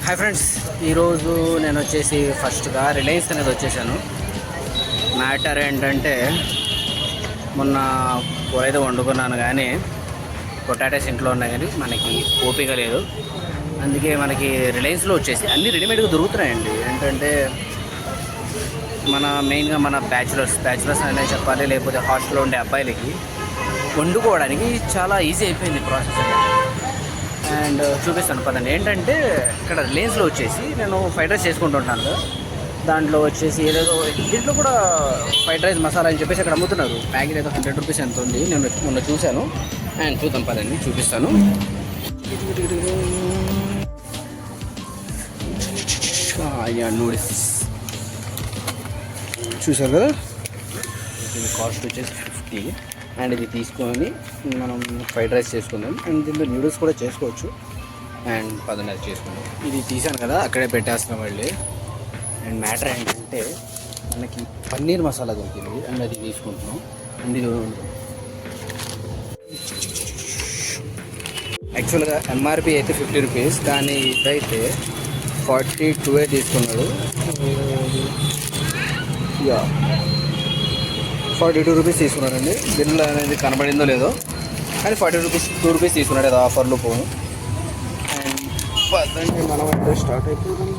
Hi friends, ఈరోజు నేను వచ్చేసి ఫస్ట్గా రిలయన్స్ అనేది వచ్చేసాను. మ్యాటర్ ఏంటంటే మొన్న కూర అయితే వండుకున్నాను, కానీ పొటాటోస్ ఇంట్లో ఉన్నాయి, కానీ మనకి ఓపిక లేదు. అందుకే మనకి రిలయన్స్లో వచ్చేసి అన్నీ రెడీమేడ్గా దొరుకుతున్నాయండి. ఏంటంటే మన మెయిన్గా మన బ్యాచులర్స్ అనే చెప్పాలి, లేకపోతే హాస్టల్లో ఉండే అబ్బాయిలకి వండుకోవడానికి చాలా ఈజీ అయిపోయింది ప్రాసెస్. అండ్ చూపిస్తాను పదండి. ఏంటంటే ఇక్కడ రిలయన్స్లో వచ్చేసి నేను ఫ్రైడ్ రైస్ చేసుకుంటుంటాను. దాంట్లో వచ్చేసి ఏదేదో దీంట్లో కూడా ఫ్రైడ్ రైస్ మసాలా అని చెప్పేసి అక్కడ అమ్ముతున్నారు. ప్యాకెట్ ఏదో 100 రూపీస్ ఎంత ఉంది, నేను మొన్న చూశాను. అండ్ చూద్దాం పదండి, చూపిస్తాను. నూడిల్స్ చూసారు కదా, ఇది కాస్ట్ వచ్చేసి 50. అండ్ ఇది తీసుకొని మనం ఫ్రైడ్ రైస్ చేసుకుందాం. అండ్ దీంట్లో నూడిల్స్ కూడా చేసుకోవచ్చు. అండ్ పదండి అది చేసుకుందాం. ఇది తీసాను కదా, అక్కడే పెట్టేస్తున్నాం మళ్ళీ. అండ్ మ్యాటర్ ఏంటంటే మనకి పన్నీర్ మసాలా దొరికింది, అండ్ అది తీసుకుంటున్నాం. అండ్ ఇది యాక్చువల్గా ఎంఆర్పి అయితే 50 రూపీస్, కానీ ఇదైతే 42 తీసుకున్నాడు. 42 రూపీస్ తీసుకున్నాడండి. బిల్లు అనేది కనబడిందో లేదో, కానీ 2 రూపీస్ తీసుకున్నాడు. ఏదో ఆఫర్లో పోను. అండ్ పదండి మనం అయితే స్టార్ట్ అయిపోయింది.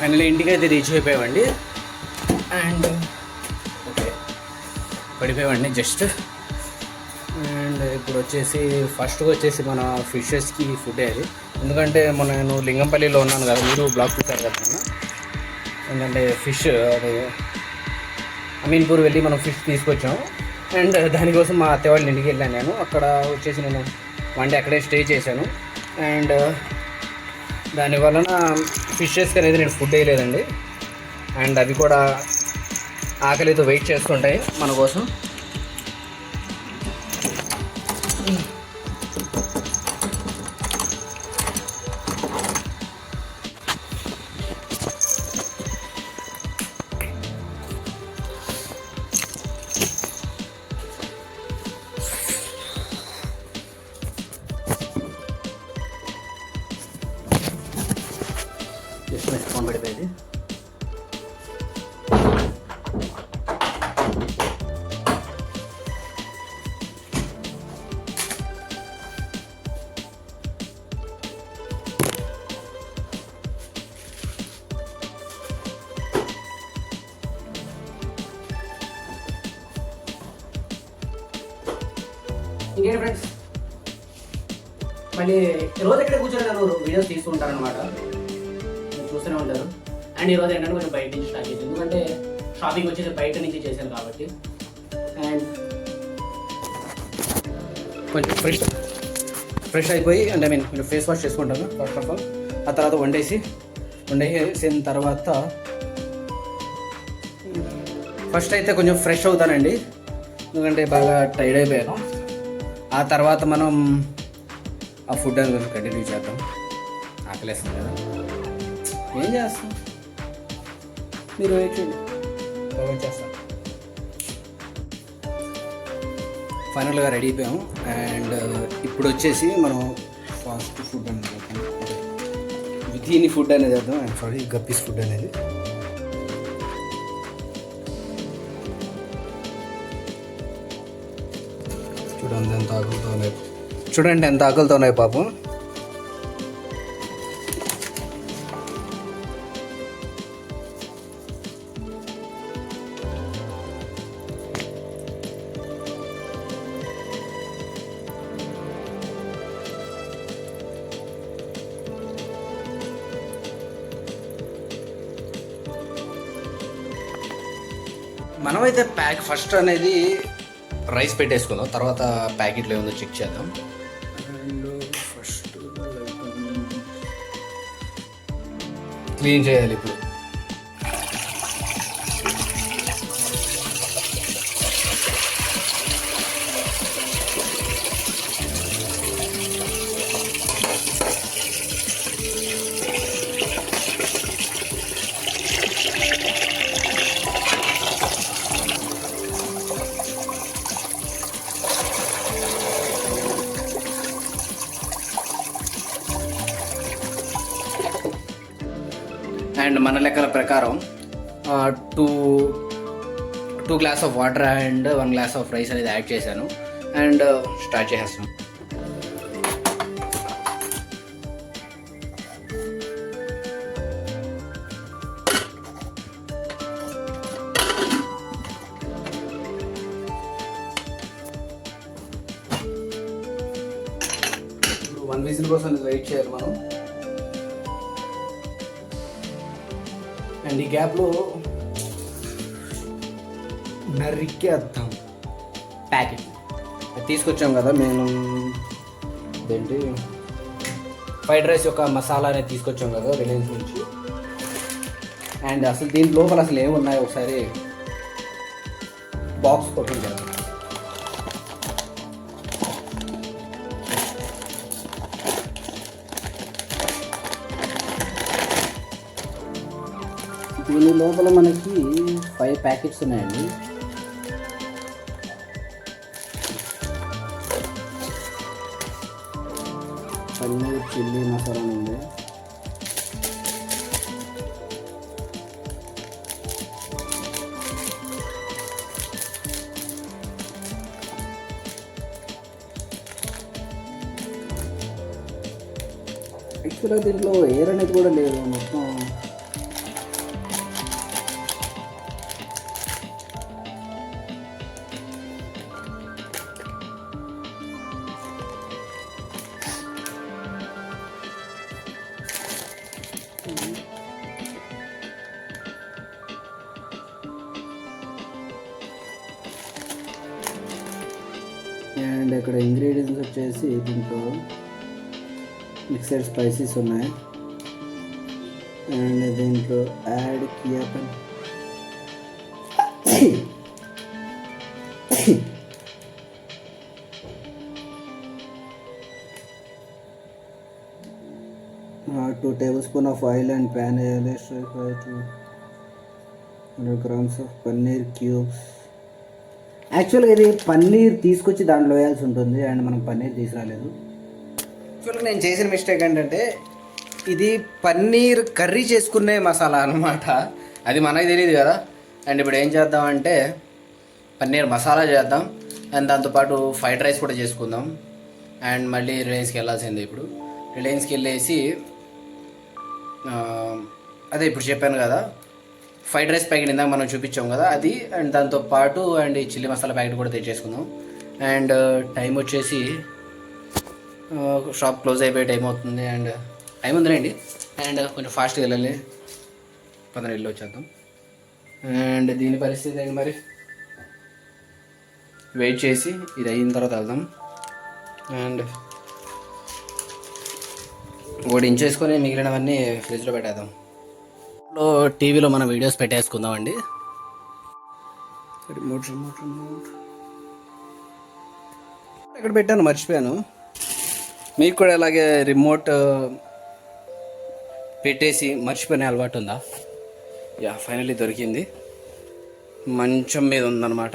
ఫైనల్ ఇంటికి అయితే రీచ్ అయిపోయామండి. అండ్ ఓకే పడిపోయామండి జస్ట్. అండ్ ఇప్పుడు వచ్చేసి ఫస్ట్గా వచ్చేసి మన ఫిషెస్కి ఫుడ్ అది. ఎందుకంటే నేను లింగంపల్లిలో ఉన్నాను కదా, మీరు బ్లాగ్ చూసారు కదా. ఎందుకంటే ఫిష్ అది అమీన్పూర్ వెళ్ళి మనం ఫిష్ తీసుకొచ్చాము. అండ్ దానికోసం మా అత్తయ్య వాళ్ళ ఇంటికి వెళ్ళాను నేను. అక్కడ వచ్చేసి నేను 1 డే అక్కడే స్టే చేశాను. అండ్ దాని వలన ఫిషెస్కి అనేది నేను ఫుడ్ వేయలేదండి. అండ్ అవి కూడా ఆకలితో వెయిట్ చేస్తుంటాయి మన కోసం. ఫోన్ పడిపోయింది. ఇంకేంటి ఫ్రెండ్స్, మళ్ళీ రోజు ఎక్కడ కూర్చొని నేను వీడియోస్ తీసుకుంటారనమాట, చూస్తూనే ఉంటారు. అండ్ ఈరోజు ఏంటంటే కొంచెం బయట నుంచి స్టార్ట్ చేసాను, ఎందుకంటే షాపింగ్ వచ్చేసి బయట నుంచి చేశాను కాబట్టి. అండ్ కొంచెం ఫ్రెష్ అయిపోయి, అంటే కొంచెం ఫేస్ వాష్ చేసుకుంటాను ఫస్ట్ ఆఫ్ ఆల్. ఆ తర్వాత వండేసిన తర్వాత ఫస్ట్ అయితే కొంచెం ఫ్రెష్ అవుతానండి, ఎందుకంటే బాగా టైర్డ్ అయిపోయాను. ఆ తర్వాత మనం ఆ ఫుడ్ అని కొంచెం కంటిన్యూ చేద్దాం. ఆకలేస్తుంది కదా, ఏం చేస్తాం, మీరు వెయిట్ చేయండి, చేస్తాం. ఫైనల్గా రెడీ అయిపోయాము. అండ్ ఇప్పుడు వచ్చేసి మనం ఫాస్ట్ ఫుడ్ అనేది చేద్దాం, వితీని ఫుడ్ అనేది చేద్దాం. అండ్ సారీ, గప్పీస్ ఫుడ్ అనేది. చూడండి ఎంత ఆకలితో ఉన్నాయి పాపం. మనమైతే ఫస్ట్ అనేది రైస్ పెట్టేసుకుందాం, తర్వాత ప్యాకెట్లో ఏముందో చెక్ చేద్దాం. అండ్ ఫస్ట్ క్లీన్ చేయాలి ఇప్పుడు. అండ్ మన లెక్కల ప్రకారం two glass of water and 1 glass of rice అనేది యాడ్ చేశాను. అండ్ స్టార్ట్ చేసేస్తాను. ఇప్పుడు 1 విజిల్ కోసం వెయిట్ చేయాలి మనం. అండ్ ఈ గ్యాప్లో నరికేద్దాం ప్యాకెట్. అది తీసుకొచ్చాం కదా మేము, ఏంటి ఫ్రైడ్ రైస్ యొక్క మసాలా అనేది తీసుకొచ్చాం కదా రిలయన్స్ నుంచి. అండ్ అసలు దీని లోపల అసలు ఏమున్నాయో ఒకసారి బాక్స్ ఓపెన్ చేద్దాం. దీని లోపల మనకి 5 ప్యాకెట్స్ ఉన్నాయండి. పన్నీర్ చిల్లీ మసాలా ఉంది. యాక్చువల్గా దీంట్లో ఎయిర్ అనేది కూడా లేదు మొత్తం. అండ్ ఇక్కడ ఇంగ్రీడియంట్స్ వచ్చేసి దీంట్లో మిక్సర్ స్పైసెస్ ఉన్నాయి. అండ్ దీంట్లో యాడ్ కియాపన్, two tablespoon of oil and pan వేయాలి. 100 grams ఆఫ్ పన్నీర్ క్యూబ్స్. యాక్చువల్గా ఇది పన్నీర్ తీసుకొచ్చి దాంట్లో వేయాల్సి ఉంటుంది, అండ్ మనం పన్నీర్ తీసుకురాలేదు. యాక్చువల్గా నేను చేసిన మిస్టేక్ ఏంటంటే ఇది పన్నీర్ కర్రీ చేసుకునే మసాలా అనమాట. అది మనకి తెలియదు కదా. అండ్ ఇప్పుడు ఏం చేద్దామంటే పన్నీర్ మసాలా చేద్దాం, అండ్ దాంతోపాటు ఫ్రైడ్ రైస్ కూడా చేసుకుందాం. అండ్ మళ్ళీ రిలయన్స్కి వెళ్ళాల్సిందే. ఇప్పుడు రిలయన్స్కి వెళ్ళేసి అదే ఇప్పుడు చెప్పాను కదా ఫ్రైడ్ రైస్ ప్యాకెట్ ఇందాక మనం చూపించాం కదా అది, అండ్ దాంతోపాటు అండ్ ఈ చిల్లీ మసాలా ప్యాకెట్ కూడా తెచ్చేసుకుందాం. అండ్ టైం వచ్చేసి షాప్ క్లోజ్ అయిపోయే టైం అవుతుంది. అండ్ టైం ఉందిలేండి. అండ్ కొంచెం ఫాస్ట్గా వెళ్ళాలి. 15 ఇల్లు వచ్చేద్దాం. అండ్ దీని పరిస్థితి ఏంటి మరి, వెయిట్ చేసి ఇది అయిన తర్వాత వెళ్దాం. అండ్ ఓడించేసుకొని మిగిలినవన్నీ ఫ్రిడ్జ్లో పెట్టేద్దాం. టీవీలో మన వీడియోస్ పెట్టేసుకుందాం అండి. రిమోట్ ఎక్కడ పెట్టాను మర్చిపోయాను. మీకు కూడా అలాగే రిమోట్ పెట్టేసి మర్చిపోయిన అలవాటు ఉందా? యా, ఫైనల్లీ దొరికింది. మంచం మీద ఉందన్నమాట.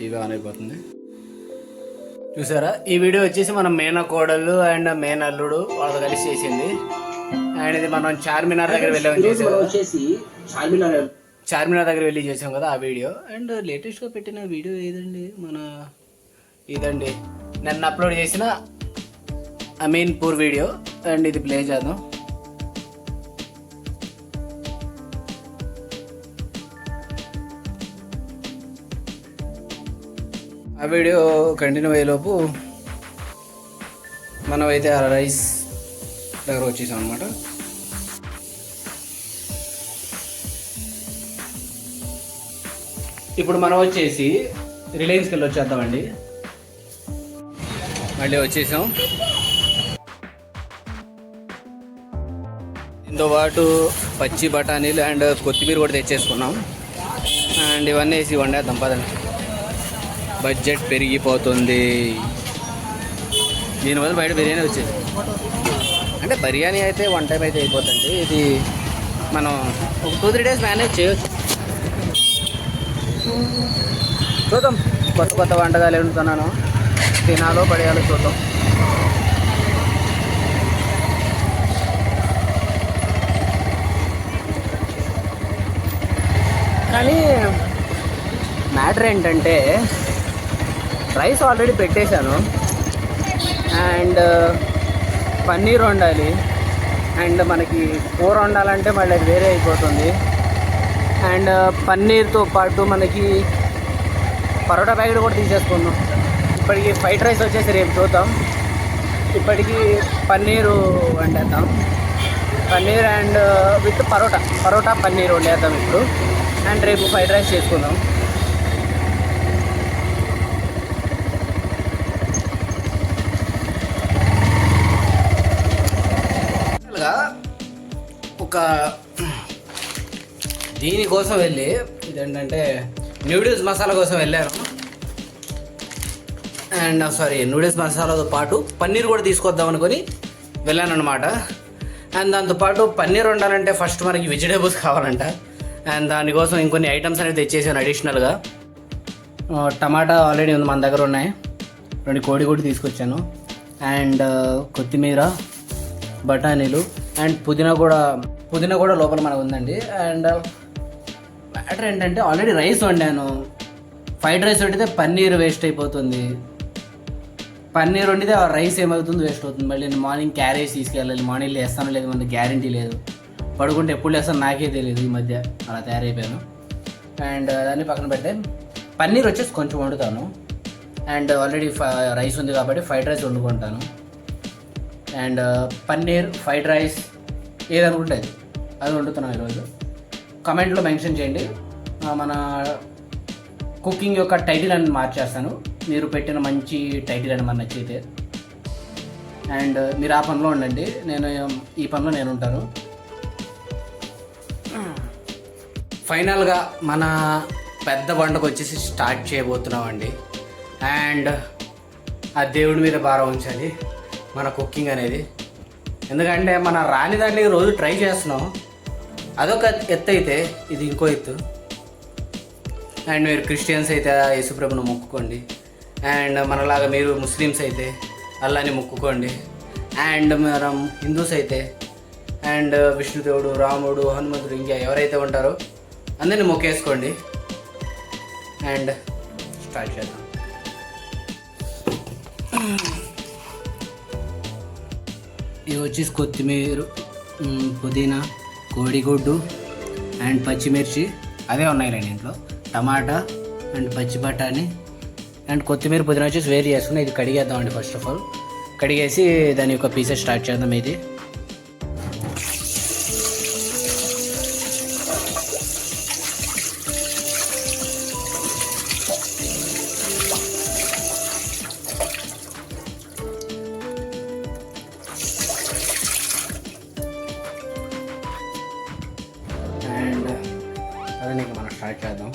టీవీ ఆన్ అయిపోతుంది. చూసారా, ఈ వీడియో వచ్చేసి మనం మేనకోడళ్ళు అండ్ మేనల్లుడు వాళ్ళతో కలిసి చేసింది. అండ్ ఇది మనం చార్మినార్ దగ్గర చార్మినార్ దగ్గర వెళ్ళి చేసాం కదా ఆ వీడియో. అండ్ లేటెస్ట్గా పెట్టిన వీడియో ఏదండి, మన ఇదండి నన్ను అప్లోడ్ చేసిన అమీన్పూర్ వీడియో. అండ్ ఇది ప్లే చేద్దాం. ఆ వీడియో కంటిన్యూ అయ్యేలోపు మనం అయితే ఆ రైస్ దగ్గర వచ్చేసాం అనమాట. ఇప్పుడు మనం వచ్చేసి రిలయన్స్కి వెళ్ళి వచ్చేద్దామండి. మళ్ళీ వచ్చేసాం. దీంతో పాటు పచ్చి బఠానీలు అండ్ కొత్తిమీర కూడా తెచ్చేసుకున్నాం. అండ్ ఇవన్నీ వేసి వండేద్దాం పదండి. బడ్జెట్ పెరిగిపోతుంది. దీనివల్ల బయట బిర్యానీ వచ్చేది. అంటే బిర్యానీ అయితే 1 టైం అయితే అయిపోతుంది. ఇది మనం ఒక 2-3 డేస్ మేనేజ్ చేయొచ్చు. చూద్దాం కొత్త కొత్త వంటకాలు వండుతున్నాను, తినాలో పడేయాలో చూద్దాం. కానీ మ్యాటర్ ఏంటంటే రైస్ ఆల్రెడీ పెట్టేశాను అండ్ పన్నీర్ వండాలి. అండ్ మనకి కూర వండాలంటే మళ్ళీ అది వేరే అయిపోతుంది. అండ్ పన్నీర్తో పాటు మనకి పరోటా ప్యాకెట్ కూడా తీసేసుకుందాం. ఇప్పటికి ఫ్రైడ్ రైస్ వచ్చేసి రేపు చూద్దాం. ఇప్పటికి పన్నీరు వండేద్దాం. పన్నీర్ అండ్ విత్ పరోటా పన్నీర్ వండేద్దాం ఇప్పుడు. అండ్ రేపు ఫ్రైడ్ రైస్ చేసుకుందాం. ఒక దీనికోసం వెళ్ళి ఇదేంటంటే నూడిల్స్ మసాలా కోసం వెళ్ళాను. అండ్ నూడిల్స్ మసాలాతో పాటు పన్నీర్ కూడా తీసుకొద్దాం అనుకొని వెళ్ళాను అనమాట. అండ్ దాంతోపాటు పన్నీర్ వండాలంటే ఫస్ట్ మనకి వెజిటేబుల్స్ కావాలంట. అండ్ దానికోసం ఇంకొన్ని ఐటమ్స్ అనేది తెచ్చేసాను అడిషనల్గా. టమాటా ఆల్రెడీ ఉంది మన దగ్గర ఉన్నాయి. 2 కోడిగుడ్డు తీసుకొచ్చాను. అండ్ కొత్తిమీర, బఠానీలు అండ్ పుదీనా కూడా లోపల మనకు ఉందండి. అండ్ మ్యాటర్ ఏంటంటే ఆల్రెడీ రైస్ వండాను. ఫ్రైడ్ రైస్ వండితే పన్నీర్ వేస్ట్ అయిపోతుంది. పన్నీర్ వండితే ఆ రైస్ ఏమవుతుంది, వేస్ట్ అవుతుంది. మళ్ళీ నేను మార్నింగ్ క్యారేజ్ తీసుకెళ్ళాలి. మార్నింగ్ వేస్తాను లేదు, మనకి గ్యారంటీ లేదు. పడుకుంటే ఎప్పుడు వేస్తాను నాకే తెలియదు. ఈ మధ్య అలా తయారైపోయాను. అండ్ దాన్ని పక్కన పెడితే పన్నీర్ వచ్చేసి కొంచెం వండుతాను. అండ్ ఆల్రెడీ రైస్ ఉంది కాబట్టి ఫ్రైడ్ రైస్ వండుకుంటాను. అండ్ పన్నీర్ ఫ్రైడ్ రైస్ ఏదనుకుంటే అది వండుతున్నాం ఈరోజు. కమెంట్లో మెన్షన్ చేయండి. మన కుకింగ్ యొక్క టైటిల్ అని మార్చేస్తాను. మీరు పెట్టిన మంచి టైటిల్ అని మన నచ్చితే. అండ్ మీరు ఆ పనిలో ఉండండి, నేను ఈ పనిలో నేను ఉంటాను. ఫైనల్గా మన పెద్ద వంటకు వచ్చేసి స్టార్ట్ చేయబోతున్నామండి. అండ్ ఆ దేవుడి మీద భారం ఉంచాలి మన కుకింగ్ అనేది. ఎందుకంటే మన రాని దాన్ని రోజు ట్రై చేస్తున్నాం. అదొక ఎత్తు అయితే ఇది ఇంకో ఎత్తు. అండ్ మీరు క్రిస్టియన్స్ అయితే యేసుప్రభును మొక్కుకోండి. అండ్ మనలాగా మీరు ముస్లిమ్స్ అయితే అల్లాని మొక్కుకోండి. అండ్ మనం హిందూస్ అయితే అండ్ విష్ణుదేవుడు, రాముడు, హనుమంతుడు ఇంకా ఎవరైతే ఉంటారో అందరినీ మొక్కేసుకోండి. అండ్ స్టార్ట్ చేద్దాం. ఇవి వచ్చేసి కొత్తిమీర, పుదీనా, కోడిగుడ్డు అండ్ పచ్చిమిర్చి అవే ఉన్నాయి ఇంట్లో. టమాటా అండ్ పచ్చి బఠానీ అండ్ కొత్తిమీర, పుదీనా వచ్చేసి వేరు చేసుకుని ఇది కడిగేద్దామండి. ఫస్ట్ ఆఫ్ ఆల్ కడిగేసి దాని యొక్క పీసెస్ స్టార్ట్ చేద్దాం. ఇది అండ్ అదే నీకు మనం స్టార్ట్ చేద్దాం.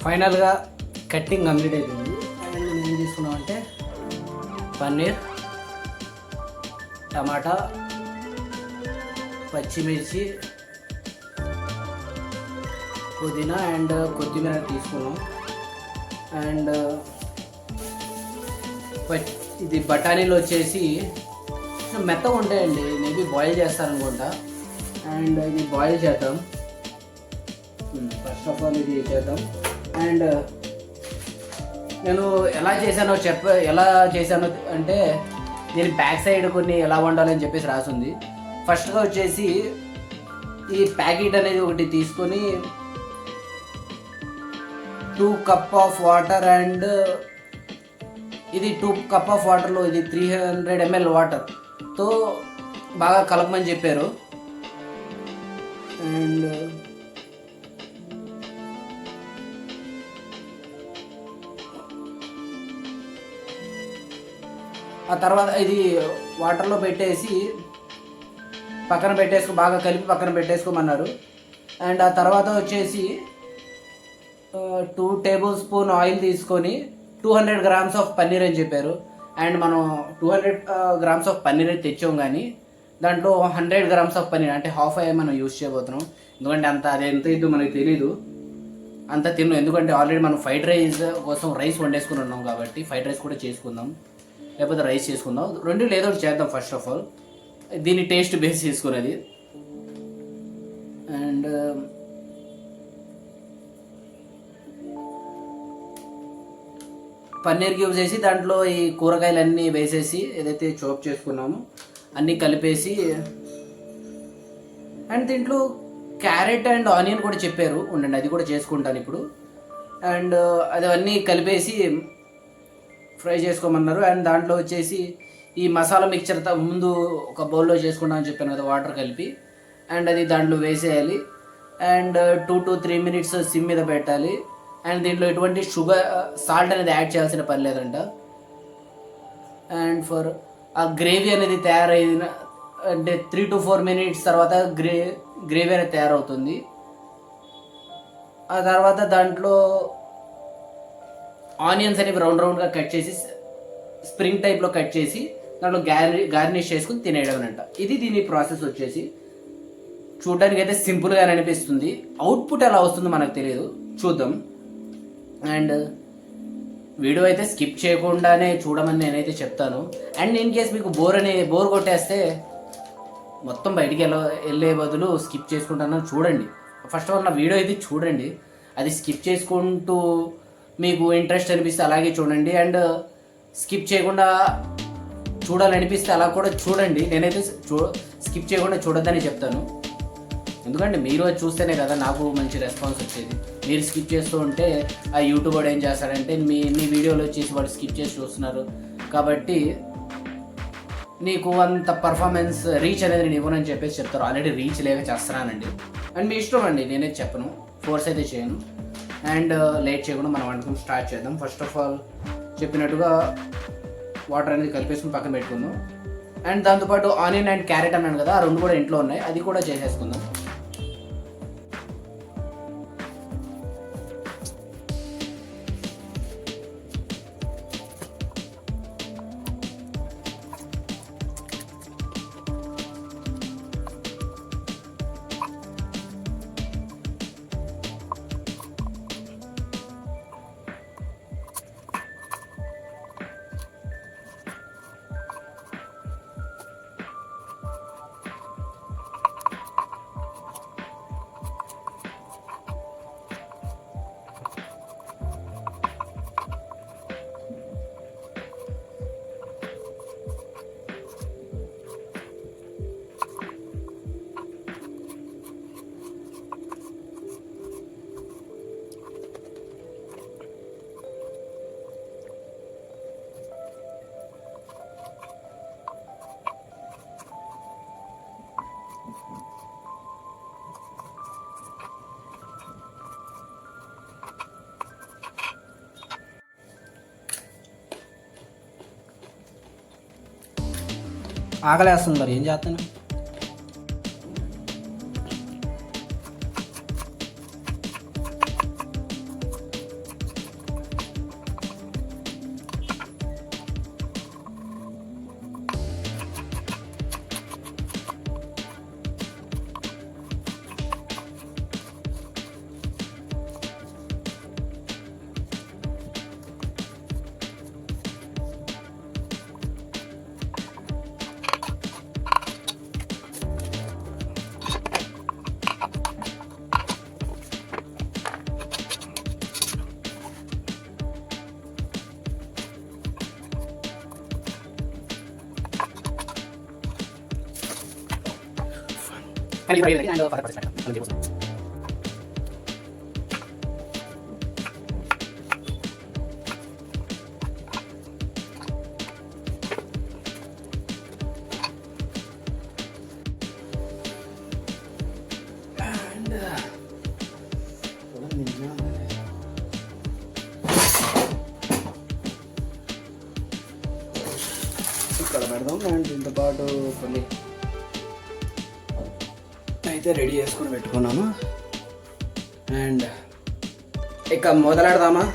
ఫైనల్గా కట్టింగ్ కంప్లీట్ అయిపోయింది. అండ్ ఏం తీసుకున్నామంటే పన్నీర్, టమాటా, పచ్చిమిర్చి, పుదీనా అండ్ కొత్తిమీర తీసుకున్నాం. అండ్ ఇది బఠానీలు వచ్చేసి మెత్తగా ఉంటాయండి, మేబీ బాయిల్ చేస్తారనుకుంటా. అండ్ ఇది బాయిల్ చేద్దాం. ఫస్ట్ ఆఫ్ ఆల్ ఇది చేద్దాం. అండ్ నేను ఎలా చేశానో అంటే దీని బ్యాక్ సైడ్ కొన్ని ఎలా వండాలని చెప్పేసి రాసింది. ఫస్ట్గా వచ్చేసి ఈ ప్యాకెట్ అనేది ఒకటి తీసుకొని 2 కప్ ఆఫ్ వాటర్ అండ్ ఇది 2 కప్ ఆఫ్ వాటర్లో ఇది 300 ml వాటర్తో బాగా కలపమని చెప్పారు. అండ్ ఆ తర్వాత ఇది వాటర్లో పెట్టేసి బాగా కలిపి పక్కన పెట్టేసుకోమన్నారు. అండ్ ఆ తర్వాత వచ్చేసి 2 టేబుల్ స్పూన్ ఆయిల్ తీసుకొని 200 grams ఆఫ్ పన్నీర్ అని చెప్పారు. అండ్ మనం 200 grams ఆఫ్ పన్నీర్ అయితే తెచ్చాం, కానీ దాంట్లో 100 grams ఆఫ్ పన్నీర్ అంటే హాఫ్ అయ్యే మనం యూస్ చేయబోతున్నాం. ఎందుకంటే అది ఎంత ఇద్దో మనకి తెలీదు, అంత తిన్నాం. ఎందుకంటే ఆల్రెడీ మనం ఫ్రైడ్ రైస్ కోసం రైస్ వండేసుకుని ఉన్నాం కాబట్టి ఫ్రైడ్ రైస్ కూడా చేసుకుందాం, లేకపోతే రైస్ చేసుకుందాం, రెండు లేదో ఒకటి చేద్దాం. ఫస్ట్ ఆఫ్ ఆల్ దీన్ని టేస్ట్ బేస్ చేసుకునేది. అండ్ పన్నీర్ క్యూబ్స్ వేసి దాంట్లో ఈ కూరగాయలన్నీ వేసేసి ఏదైతే చాప్ చేసుకున్నామో అన్నీ కలిపేసి, అండ్ దీంట్లో క్యారెట్ అండ్ ఆనియన్ కూడా చెప్పారు, ఉండండి అది కూడా చేసుకుంటాను ఇప్పుడు. అండ్ అవన్నీ కలిపేసి ఫ్రై చేసుకోమన్నారు. అండ్ దాంట్లో వచ్చేసి ఈ మసాలా మిక్చర్ ముందు ఒక బౌల్లో చేసుకుంటామని చెప్పాను కదా, వాటర్ కలిపి. అండ్ అది దాంట్లో వేసేయాలి. అండ్ 2 to 3 minutes సిమ్ మీద పెట్టాలి. అండ్ దీంట్లో ఎటువంటి సాల్ట్ అనేది యాడ్ చేయాల్సిన పని లేదంట. అండ్ ఫర్ ఆ గ్రేవీ అనేది తయారైన అంటే 3 to 4 minutes తర్వాత గ్రేవీ అనేది తయారవుతుంది. ఆ తర్వాత దాంట్లో ఆనియన్స్ అనేవి రౌండ్గా కట్ చేసి స్ప్రింగ్ టైప్లో కట్ చేసి దాంట్లో గార్నిష్ చేసుకుని తినేయడం అంట. ఇది దీని ప్రాసెస్ వచ్చేసి చూడడానికి అయితే సింపుల్గా అనిపిస్తుంది, అవుట్పుట్ ఎలా వస్తుందో మనకు తెలియదు, చూద్దాం. అండ్ వీడియో అయితే స్కిప్ చేయకుండానే చూడమని నేనైతే చెప్తాను. అండ్ ఇన్ కేస్ మీకు బోర్ కొట్టేస్తే మొత్తం బయటికి వెళ్ళే బదులు స్కిప్ చేసుకుంటాను, చూడండి. ఫస్ట్ ఆఫ్ ఆల్ నా వీడియో అయితే చూడండి, అది స్కిప్ చేసుకుంటూ మీకు ఇంట్రెస్ట్ అనిపిస్తే అలాగే చూడండి. అండ్ స్కిప్ చేయకుండా చూడాలనిపిస్తే అలా కూడా చూడండి. నేనైతే స్కిప్ చేయకుండా చూడొద్దని చెప్తాను, ఎందుకంటే మీరు అది చూస్తేనే కదా నాకు మంచి రెస్పాన్స్ వచ్చేది. మీరు స్కిప్ చేస్తూ ఉంటే ఆ యూట్యూబ్ వాడు ఏం చేస్తాడంటే మీ వీడియోలో వచ్చేసి వాడు స్కిప్ చేసి చూస్తున్నారు కాబట్టి నీకు అంత పర్ఫార్మెన్స్ రీచ్ అనేది నేను ఇవ్వనని చెప్పేసి చెప్తారు. ఆల్రెడీ రీచ్ లేక చేస్తున్నానండి. అండ్ మీ ఇష్టం అండి, నేనే చెప్పను, ఫోర్స్ అయితే చేయను. అండ్ లేట్ చేయకుండా మనం వంటకం స్టార్ట్ చేద్దాం. ఫస్ట్ ఆఫ్ ఆల్ చెప్పినట్టుగా వాటర్ అనేది కలిపేసుకుని పక్కన పెట్టుకుందాం. అండ్ దాంతోపాటు ఆనియన్ అండ్ క్యారెట్ అన్నాను కదా, ఆ రెండు కూడా ఇంట్లో ఉన్నాయి, అది కూడా చేసేసుకుందాం. ఆకలేస్తుంది, మరి ఏం చేస్తాను. ఇక్కడ పెడదాం. అండ్ దీంతో పాటు కొన్ని అయితే రెడీ చేసుకొని పెట్టుకున్నాను. అండ్ ఇక మొదలెడదామా?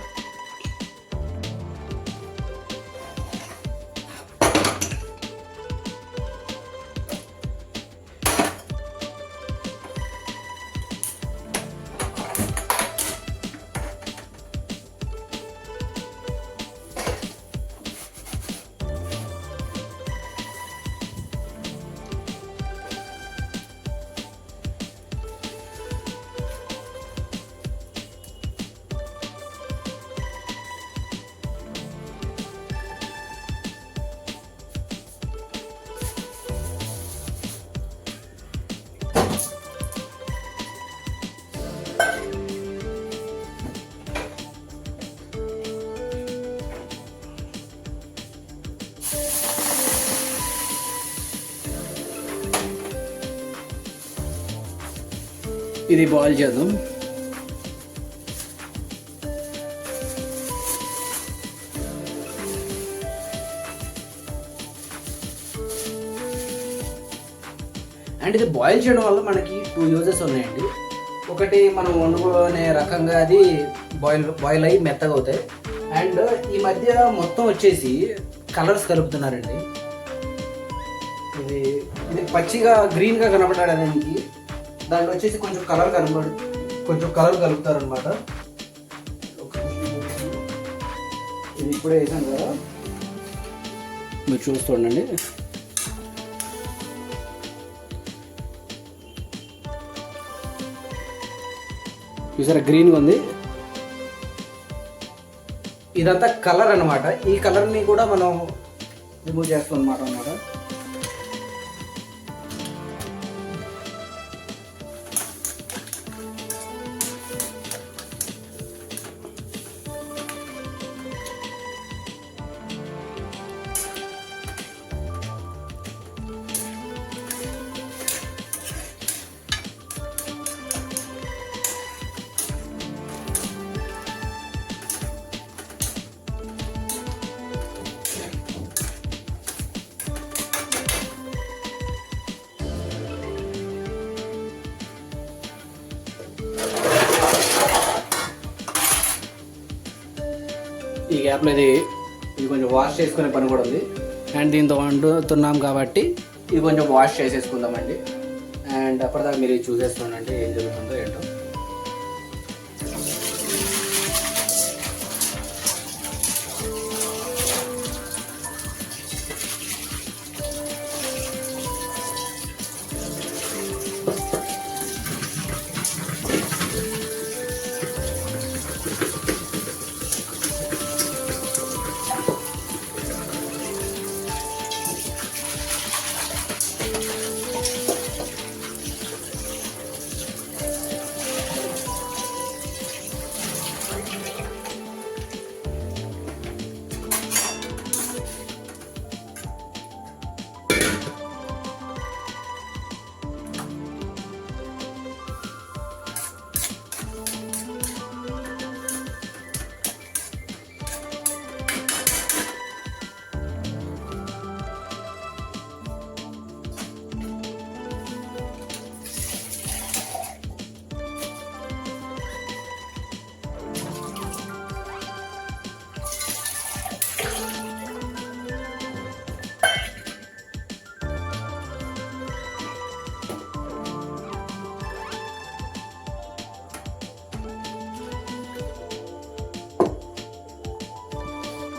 ఇది బాయిల్ చేద్దాం. అండ్ ఇది బాయిల్ చేయడం వల్ల మనకి 2 యూజెస్ ఉన్నాయండి. ఒకటి మనం వండుకునే రకంగా అది బాయిల్ అయ్యి మెత్తగా అవుతాయి. అండ్ ఈ మధ్య మొత్తం వచ్చేసి కలర్స్ కలుపుతున్నారండి. ఇది పచ్చిగా గ్రీన్గా కనపడడానికి దాంట్లో వచ్చేసి కొంచెం కలర్ కలుపుతారనమాట. ఇది ఇప్పుడే వేసాను కదా, మీరు చూస్తుండండి. చూసారా గ్రీన్గా ఉంది. ఇదంతా కలర్ అనమాట. ఈ కలర్ని కూడా మనం రిమూవ్ చేస్తాం అన్నమాట. ఈ గ్యాప్లో ఇది కొంచెం వాష్ చేసుకునే పని కూడా ఉంది. అండ్ దీంతో వండుతున్నాం కాబట్టి ఇది కొంచెం వాష్ చేసేసుకుందామండి. అండ్ అప్పటిదాకా మీరు చూసేస్తుండండి ఏం జరుగుతుందో ఏంటో.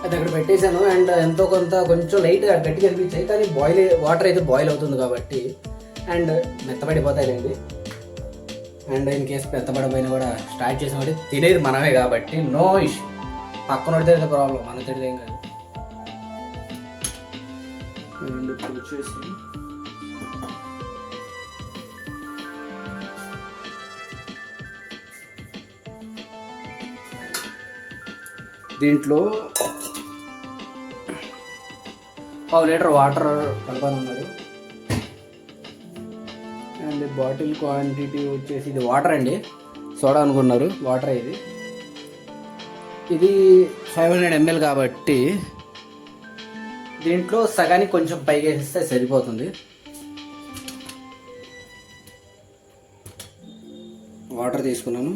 అది అక్కడ పెట్టేశాను. అండ్ ఎంతో కొంత కొంచెం లైట్గా గట్టిగా అనిపించాయి, కానీ వాటర్ అయితే బాయిల్ అవుతుంది కాబట్టి అండ్ మెత్తబడిపోతాయండి. అండ్ ఇన్ కేసు మెత్తబడిపోయినా కూడా స్టార్ట్ చేసిన వాటి తినేది మనమే కాబట్టి నో ఇష్యూ. పక్కన పడితే ప్రాబ్లం, మన తిడితే ఏం కాదు. అండ్ ఇప్పుడు వచ్చేసి దీంట్లో 1/2 లీటర్ వాటర్ కలపనున్నారు. అండ్ బాటిల్ క్వాంటిటీ వచ్చేసి ఇది వాటర్ అండి, సోడా అనుకున్నారు, వాటర్ ఇది 500 ml కాబట్టి దీంట్లో సగానికి కొంచెం పైగా వేస్తే సరిపోతుంది. వాటర్ తీసుకున్నాను.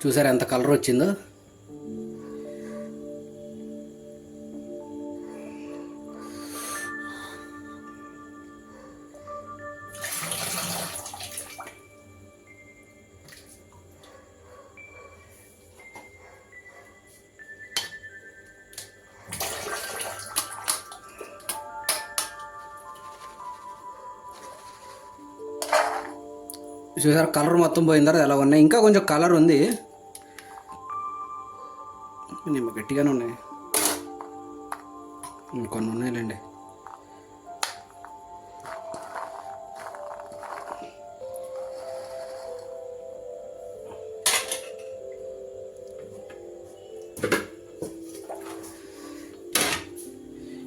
చూసారా ఎంత కలర్ వచ్చిందో. చూసారా కలర్ మొత్తం పోయిన తర్వాత ఎలా ఉన్నాయి, ఇంకా కొంచెం కలర్ ఉంది, నిమ్మ గట్టిగానే ఉన్నాయి, కొన్ని ఉన్నాయిలేండి.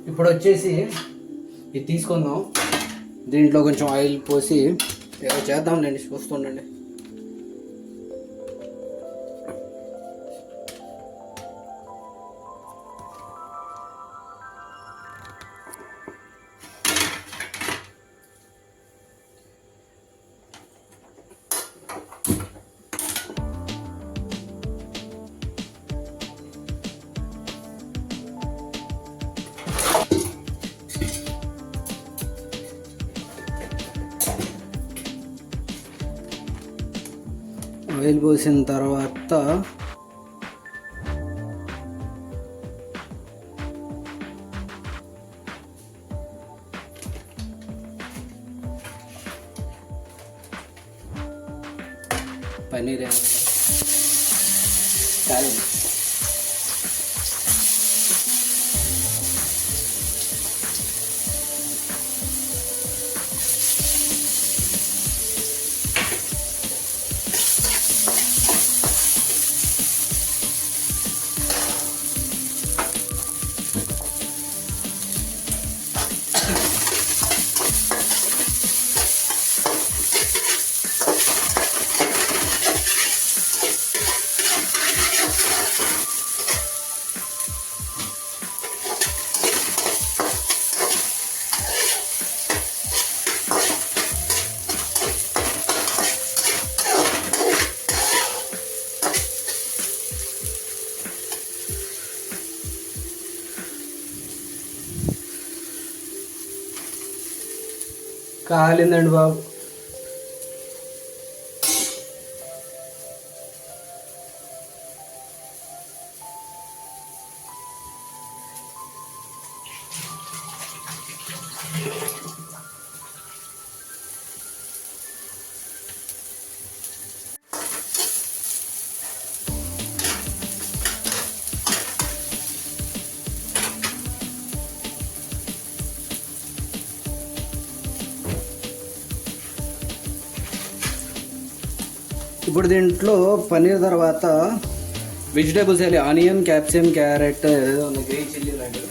ఇప్పుడు వచ్చేసి ఇది తీసుకుందాం, దీంట్లో కొంచెం ఆయిల్ పోసి ఏదో చేద్దాంలేండి, చూస్తుండండి. ఆయిల్ పోసిన తర్వాత పన్నీర్ చాలు. కాలిందండి బాబు. ఇప్పుడు దీంట్లో పన్నీర్ తర్వాత వెజిటేబుల్స్ వేయాలి, onion, capsicum, carrot, green chilli లాంటివి.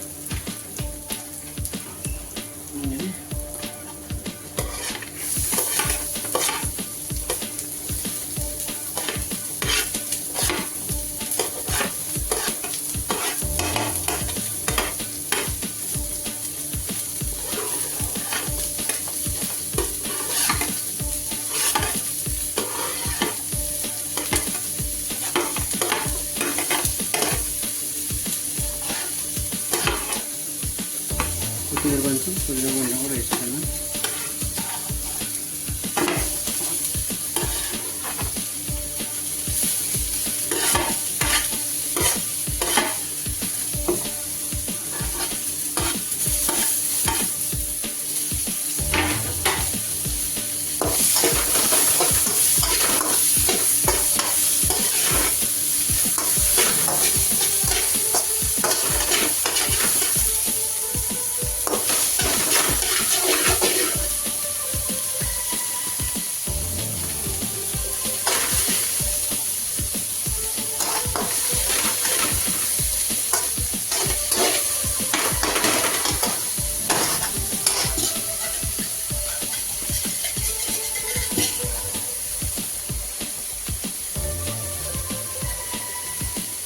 పుదీనా కొంచెం కూడా వేస్తాను.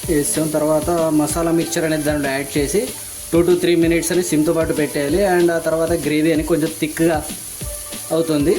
వేసిన తర్వాత మసాలా మిక్చర్ అనేది దాంట్లో యాడ్ చేసి 2 to 3 minutes అని సిమ్తో పాటు పెట్టేయాలి. అండ్ ఆ తర్వాత గ్రేవీ అని కొంచెం థిక్గా అవుతుంది.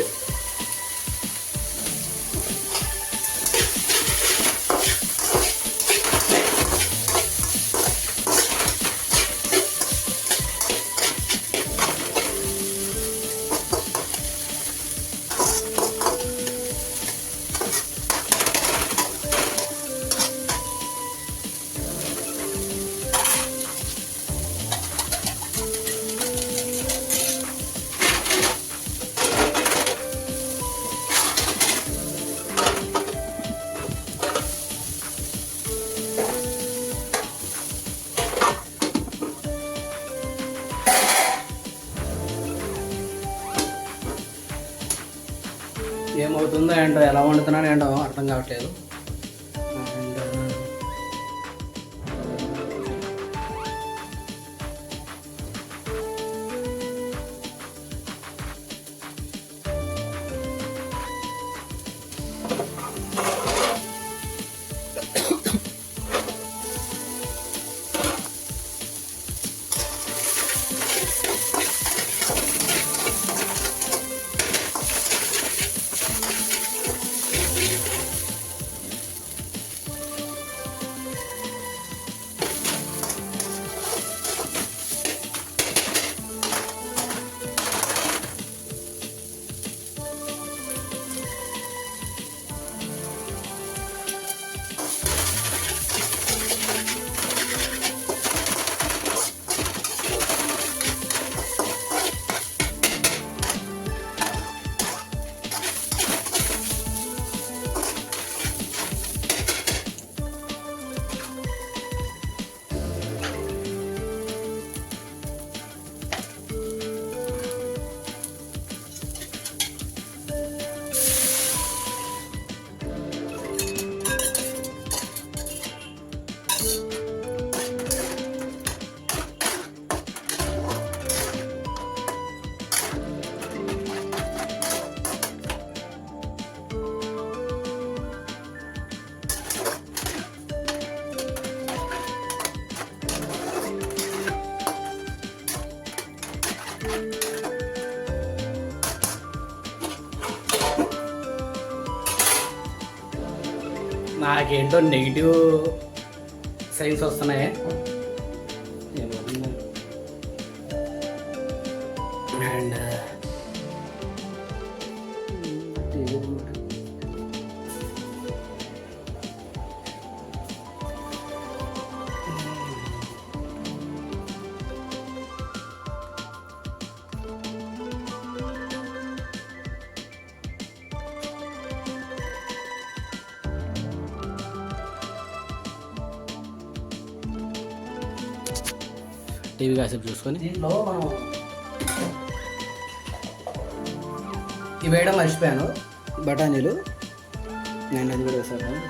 ఏమవుతుందో ఏంటో, ఎలా వండుతున్నాను ఏంటో అర్థం కావట్లేదు. నాకేంటో నెగిటివ్ సైన్స్ వస్తున్నాయి. అండ్ టీవీ కాసేపు చూసుకొని దీంట్లో మనం ఇవి వేయడం మర్చిపోయాను, బఠానీలు. నేను అది కూడా వేసాను.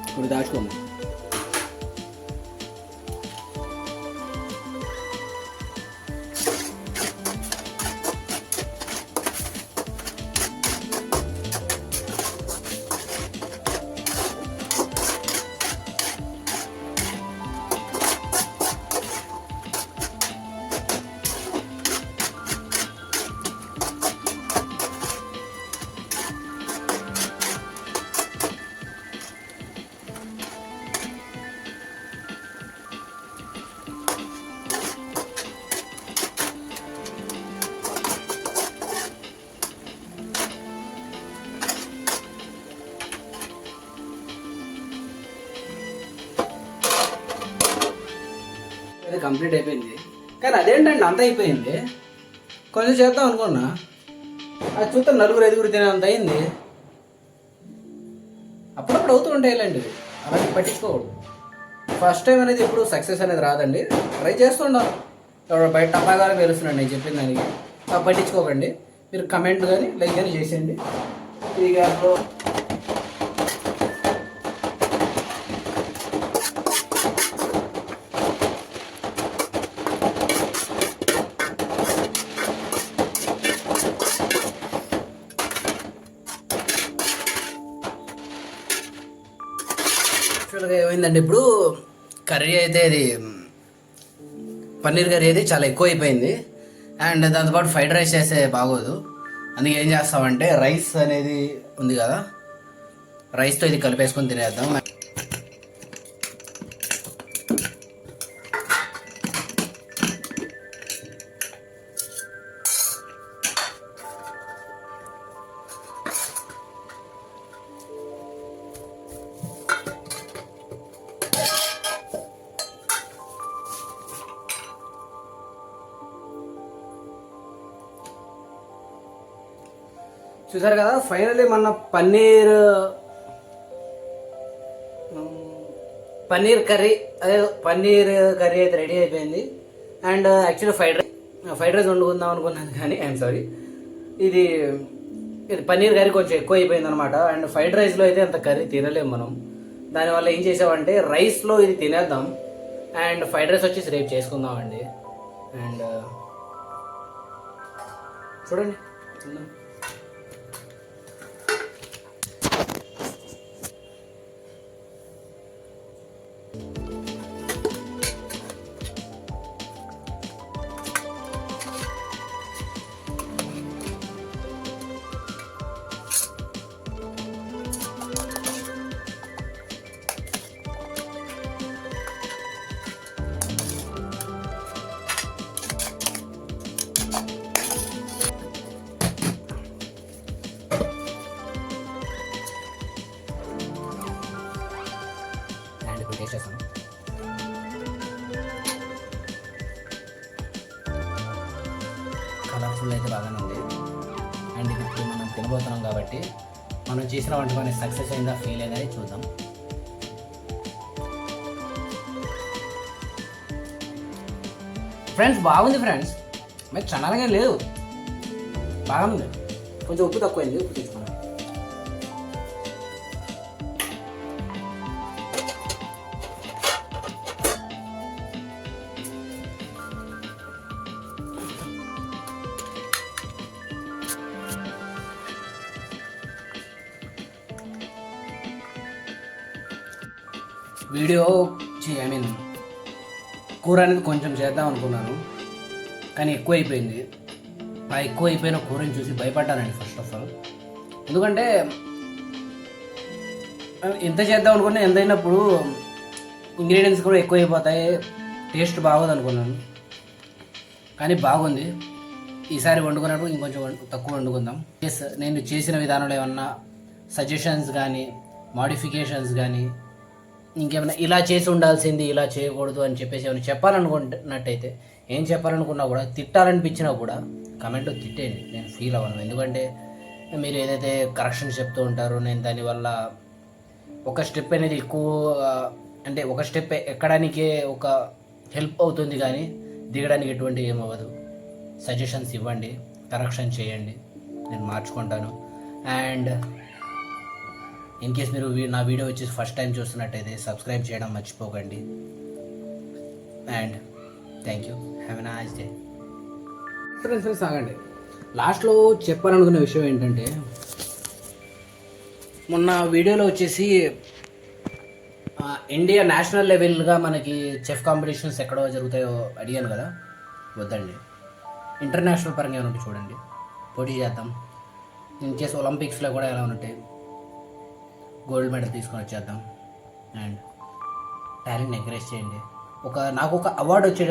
ఇప్పుడు దాచుకోము. కంప్లీట్ అయిపోయింది. కానీ అదేంటండి అంత అయిపోయింది, కొంచెం చేద్దాం అనుకున్నా, అది చూస్తే 4-5 తినేంత అయింది. అప్పుడప్పుడు అవుతూ ఉంటాయిలేండి, అలాంటి పట్టించుకోకూడదు. ఫస్ట్ టైం అనేది ఎప్పుడు సక్సెస్ అనేది రాదండి, ట్రై చేస్తుండాలి. ఎవరు బయట టపాగానే తెలుస్తున్నాడు నేను చెప్పిన దానికి. పట్టించుకోకండి, మీరు కమెంట్ కానీ లైక్ కానీ చేసేయండి. ఈ గ్యాప్లో యాక్చువల్గా ఏమైందండి, ఇప్పుడు కర్రీ అయితే ఇది పన్నీర్ కర్రీ అయితే చాలా ఎక్కువ అయిపోయింది. అండ్ దాంతోపాటు ఫ్రైడ్ రైస్ చేస్తే బాగోదు. అందుకే ఏం చేస్తామంటే రైస్ అనేది ఉంది కదా, రైస్తో ఇది కలిపేసుకొని తినేద్దాం. చూసారు కదా, ఫైనల్లీ మన పన్నీర్ కర్రీ అయితే రెడీ అయిపోయింది. అండ్ యాక్చువల్లీ ఫ్రైడ్ రైస్ వండుకుందాం అనుకున్నాను, కానీ ఐఎమ్ సారీ, ఇది పన్నీర్ కర్రీ కొంచెం ఎక్కువ అయిపోయింది అనమాట. అండ్ ఫ్రైడ్ రైస్లో అయితే అంత కర్రీ తినలేము మనం. దానివల్ల ఏం చేసామంటే రైస్లో ఇది తినేద్దాం, అండ్ ఫ్రైడ్ రైస్ వచ్చేసి రేపు చేసుకుందామండి. అండ్ చూడండి, చేసేసాను. కలర్ఫుల్ అయితే బాగానే ఉంది. అండ్ ఇప్పుడు మనం తినబోతున్నాం కాబట్టి మనం చేసిన వంట పని సక్సెస్ అయిందా ఫెయిల్ అయిందా చూద్దాం. ఫ్రెండ్స్ బాగుంది ఫ్రెండ్స్, మరి చల్లగా లేదు, బాగుంది. కొంచెం ఉప్పు తక్కువైంది, ఉప్పు తీసుకున్నాను. వీడియో కూర అనేది కొంచెం చేద్దాం అనుకున్నాను, కానీ ఎక్కువ అయిపోయింది. ఆ ఎక్కువ అయిపోయిన కూరని చూసి భయపడ్డానండి ఫస్ట్ ఆఫ్ ఆల్. ఎందుకంటే ఎంత చేద్దాం అనుకున్నా, ఎంత అయినప్పుడు ఇంగ్రీడియంట్స్ కూడా ఎక్కువ అయిపోతాయి, టేస్ట్ బాగోదు అనుకున్నాను. కానీ బాగుంది. ఈసారి వండుకున్నప్పుడు ఇంకొంచెం తక్కువ వండుకుందాం. నేను చేసిన విధానంలో ఏమన్నా సజెషన్స్ కానీ మాడిఫికేషన్స్ కానీ ఇంకేమైనా ఇలా చేసి ఉండాల్సింది ఇలా చేయకూడదు అని చెప్పేసి ఏమైనా చెప్పాలనుకున్నట్టయితే, ఏం చెప్పాలనుకున్నా కూడా, తిట్టాలనిపించినా కూడా కమెంట్లో తిట్టేయండి, నేను ఫీల్ అవ్వను. ఎందుకంటే మీరు ఏదైతే కరెక్షన్స్ చెప్తూ ఉంటారో, నేను దానివల్ల ఒక స్టెప్ అనేది ఎక్కువ, అంటే ఒక స్టెప్ ఎక్కడానికే ఒక హెల్ప్ అవుతుంది, కానీ దిగడానికి ఎటువంటి ఏమవ్వదు. సజెషన్స్ ఇవ్వండి, కరెక్షన్ చేయండి, నేను మార్చుకుంటాను. అండ్ ఇన్ కేస్ మీరు నా వీడియో వచ్చేసి ఫస్ట్ టైం చూస్తున్నట్టయితే సబ్స్క్రైబ్ చేయడం మర్చిపోకండి. And thank you, have a nice day. Friends ఆగండి, లాస్ట్లో చెప్పాలనుకున్న విషయం ఏంటంటే, మొన్న వీడియోలో వచ్చేసి ఇండియా నేషనల్ లెవెల్గా మనకి చెఫ్ కాంపిటీషన్స్ ఎక్కడో జరుగుతాయో అడిగాను కదా, వద్దండి. ఇంటర్నేషనల్ పరంగా ఏమైనా చూడండి, పోటీ చేద్దాం. ఇన్ కేస్ ఒలింపిక్స్లో కూడా ఎలా ఉంటాయి, గోల్డ్ మెడల్ తీసుకొని వచ్చేద్దాం. అండ్ టాలెంట్ ఎంకరేజ్ చేయండి. నాకు ఒక అవార్డు వచ్చే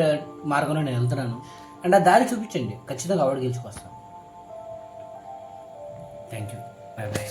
మార్గంలో నేను వెళ్తున్నాను, అండ్ ఆ దారి చూపించండి, ఖచ్చితంగా అవార్డు గెలుచుకొస్తాను. Thank you, bye by.